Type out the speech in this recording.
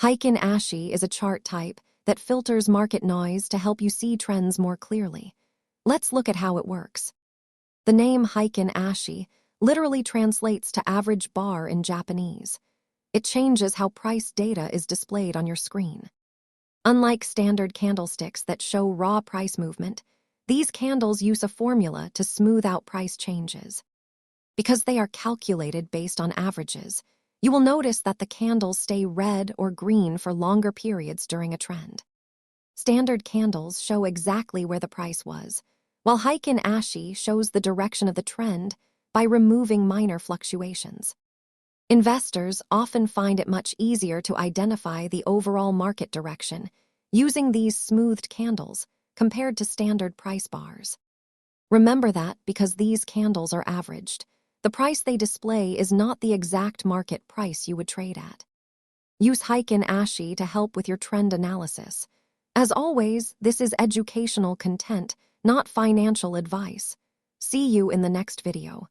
Heikin Ashi is a chart type that filters market noise to help you see trends more clearly. Let's look at how it works. The name Heikin Ashi literally translates to average bar in Japanese. It changes how price data is displayed on your screen. Unlike standard candlesticks that show raw price movement, these candles use a formula to smooth out price changes. Because they are calculated based on averages, you will notice that the candles stay red or green for longer periods during a trend. Standard candles show exactly where the price was, while Heikin Ashi shows the direction of the trend by removing minor fluctuations. Investors often find it much easier to identify the overall market direction using these smoothed candles compared to standard price bars. Remember that because these candles are averaged, the price they display is not the exact market price you would trade at. Use Heikin Ashi to help with your trend analysis. As always, this is educational content, not financial advice. See you in the next video.